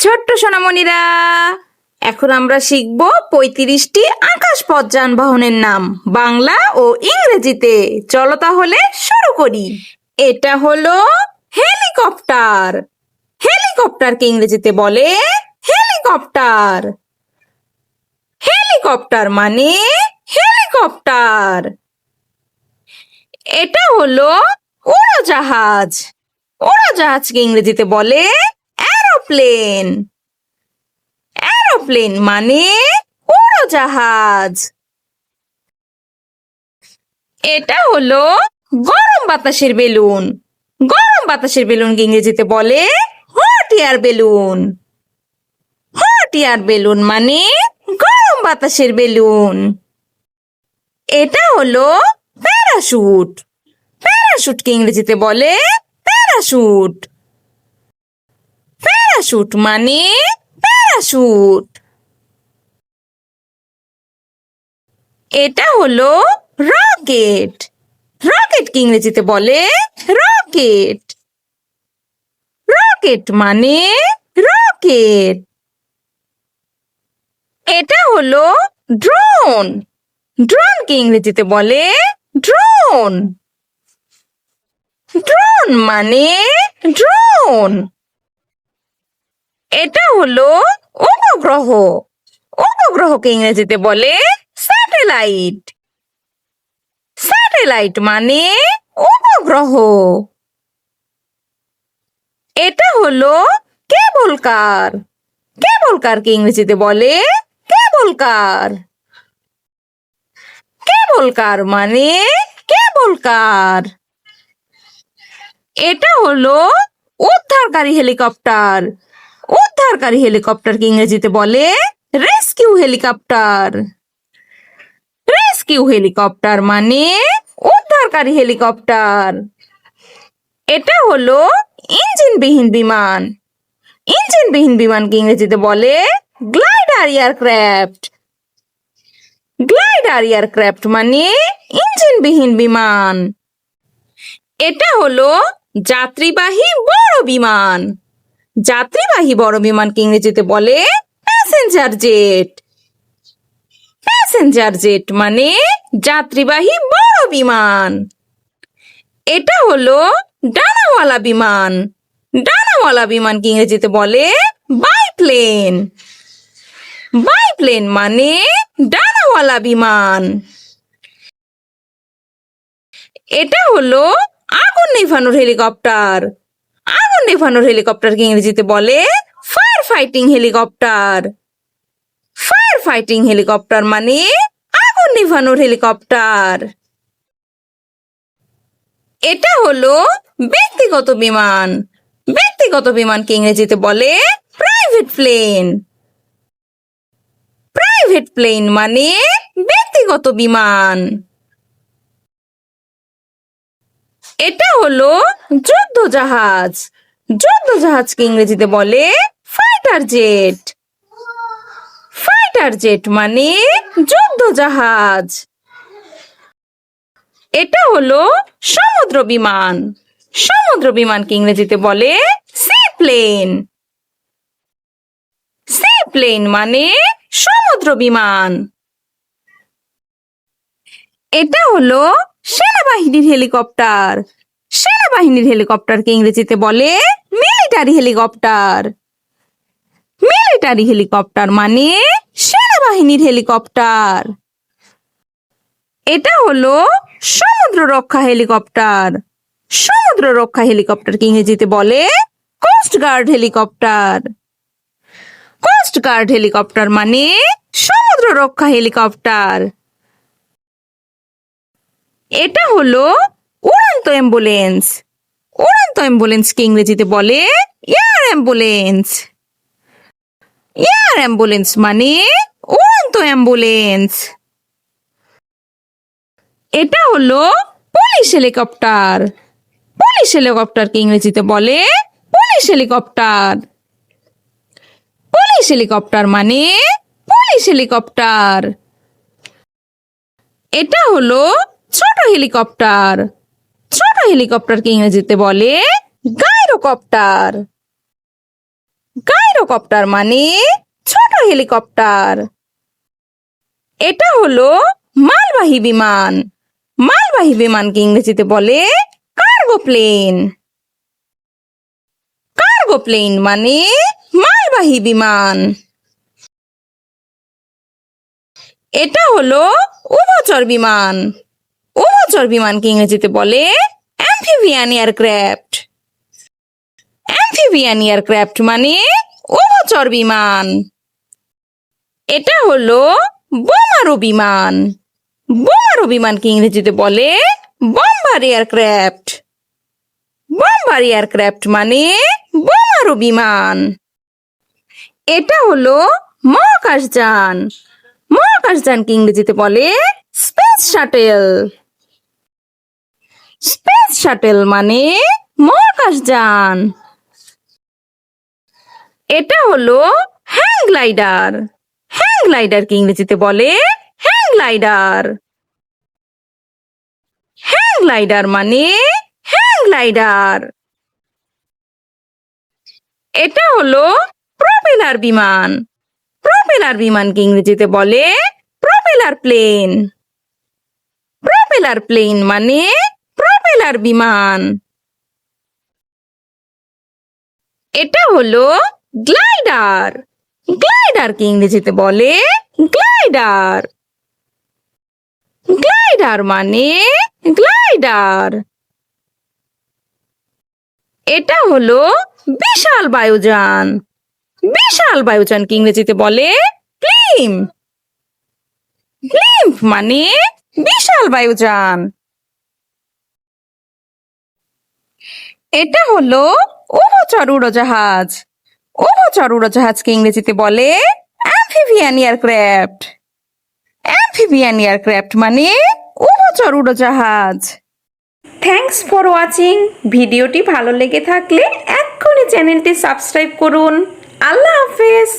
ছোট্ট সোনামণিরা, এখন আমরা শিখব ৩৫টি আকাশপথ যানবাহনের নাম বাংলা ও ইংরেজিতে। চলো তাহলে শুরু করি। এটা হলো হেলিকপ্টার। হেলিকপ্টারকে ইংরেজিতে বলে হেলিকপ্টার। হেলিকপ্টার মানে হেলিকপ্টার। এটা হলো উড়োজাহাজ। উড়োজাহাজকে ইংরেজিতে বলে এরোপ্লেন। এরোপ্লেন মানে উড়োজাহাজ। এটা হলো গরম বাতাসের বেলুন। গরম বাতাসের বেলুনকে ইংরেজিতে বলে hot air balloon. Hot air balloon মানে গরম বাতাসের বেলুন। এটা হলো প্যারাশুট। প্যারাশুটকে ইংরেজিতে বলে প্যারাশুট। প্যারাশুট মানে প্যারাশুট। এটা হলো রকেট। রকেটকে ইংরেজিতে বলে রকেট। রকেট মানে রকেট। এটা হলো ড্রোন। ড্রোনকে ইংরেজিতে বলে ড্রোন। ড্রোন মানে ড্রোন। এটা হলো উপগ্রহ। উপগ্রহকে ইংরেজিতে বলে স্যাটেলাইট। স্যাটেলাইট মানে উপগ্রহ। এটা হলো কেবল কার। কেবল কারকে ইংরেজিতে বলে কেবল কার। কেবল কার মানে কেবল কার। এটা হলো উদ্ধারকারী হেলিকপ্টার। উদ্ধারকারী হেলিকপ্টারকে ইংরেজিতে বলে রেস্কিউ হেলিকপ্টার। রেস্কিউ হেলিকপ্টার মানে উদ্ধারকারী হেলিকপ্টার। এটা হলো ইঞ্জিনবিহীন বিমান। ইঞ্জিনবিহীন বিমানকে ইংরেজিতে বলে গ্লাইডার এয়ারক্রাফট। গ্লাইডার এয়ারক্রাফট মানে ইঞ্জিনবিহীন বিমান। এটা হলো যাত্রীবাহী বড় বিমান। যাত্রীবাহী বড় বিমানকে ইংরেজিতে বলে প্যাসেঞ্জার জেট। প্যাসেঞ্জার জেট মানে যাত্রীবাহী বড় বিমান। এটা হলো ডানাওয়ালা বিমান। ডানাওয়ালা বিমানকে ইংরেজিতে বলে বাইপ্লেন। বাইপ্লেন মানে ডানাওয়ালা বিমান। এটা হলো আগুন নেভানোর হেলিকপ্টার। আগুন নেভানোর হেলিকপ্টারকে ইংরেজিতে বলে fire fighting helicopter. Fire fighting helicopter মানে আগুন নেভানোর হেলিকপ্টার। এটা হলো ব্যক্তিগত বিমান। ব্যক্তিগত বিমানকে ইংরেজিতে বলে প্রাইভেট প্লেন। প্রাইভেট প্লেন মানে ব্যক্তিগত বিমান। এটা হলো যুদ্ধ জাহাজ। যুদ্ধ জাহাজকে ইংরেজিতে বলে ফাইটার জেট। ফাইটার জেট মানে যুদ্ধ জাহাজ। এটা হলো সমুদ্র বিমান। সমুদ্র বিমানকে ইংরেজিতে বলে সি প্লেন। সি প্লেন মানে সমুদ্র বিমান। এটা হলো সেনাবাহিনীর হেলিকপ্টার। সেনাবাহিনীর হেলিকপ্টারকে ইংরেজিতে বলে মিলিটারি হেলিকপ্টার। মিলিটারি হেলিকপ্টার মানে সেনাবাহিনীর হেলিকপ্টার। এটা হলো সমুদ্র রক্ষা হেলিকপ্টার। সমুদ্র রক্ষা হেলিকপ্টারকে ইংরেজিতে বলে coast guard helicopter. Coast guard helicopter মানে সমুদ্র রক্ষা হেলিকপ্টার। এটা হলো উড়ন্ত অ্যাম্বুলেন্স। উড়ন্ত অ্যাম্বুলেন্সকে ইংরেজিতে বলে এয়ার অ্যাম্বুলেন্স। এয়ার অ্যাম্বুলেন্স মানে উড়ন্ত অ্যাম্বুলেন্স। এটা হলো পুলিশ হেলিকপ্টার। পুলিশ হেলিকপ্টারকে ইংরেজিতে বলে পুলিশ হেলিকপ্টার। পুলিশ হেলিকপ্টার মানে পুলিশ হেলিকপ্টার। এটা হলো ছোট হেলিকপ্টার। ছোট হেলিকপ্টারকে ইংরেজিতে বলে গাইরোকপ্টার। গাইরোকপ্টার মানে ছোট হেলিকপ্টার। এটা হলো মালবাহী বিমান। মালবাহী বিমানকে ইংরেজিতে বলে কার্গো প্লেন। কার্গো প্লেন মানে মালবাহী বিমান। এটা হলো উভচর বিমান। উভচর বিমানকে ইংরেজিতে বলে অ্যাম্ফিবিয়ান এয়ারক্রাফট। অ্যাম্ফিবিয়ান এয়ারক্রাফট মানে উভচর বিমান। এটা হলো বোমারু বিমান। বোমারু বিমানকে ইংরেজিতে বলে বম্বার এয়ারক্রাফট। বম্বার এয়ারক্রাফট মানে বোমারু বিমান। এটা হলো মহাকাশযান। মহাকাশযানকে ইংরেজিতে বলে স্পেস শাটেল। স্পেস শাটেল মানে মহাকাশযান। এটা হলো হ্যাং গ্লাইডার। হ্যাং গ্লাইডারকে ইংরেজিতে বলে হ্যাং গ্লাইডার। হ্যাং গ্লাইডার মানে হ্যাং গ্লাইডার। এটা হলো প্রপেলার বিমান। প্রপেলার বিমানকে ইংরেজিতে বলে প্রপেলার প্লেন। প্রপেলার প্লেন মানে প্রপেলার বিমান। এটা হলো গ্লাইডার। গ্লাইডারকে ইংরেজিতে বলে গ্লাইডার। গ্লাইডার মানে গ্লাইডার। এটা হলো বিশাল বায়ুযান। বিশাল বায়ুযানকে ইংরেজিতে বলে ব্লিম্প। ব্লিম্প মানে বিশাল বায়ুযান। এটা হলো উভচর উড়োজাহাজ। উভচর উড়োজাহাজকে ইংরেজিতে বলে অ্যাম্ফিবিয়ান এয়ারক্রাফট। অ্যাম্ফিবিয়ান এয়ারক্রাফট মানে উভচর উড়োজাহাজ। Thanks for watching. ভিডিওটি ভালো লেগে থাকলে এক্ষুনি চ্যানেলটি সাবস্ক্রাইব করুন। আল্লাহ হাফেজ।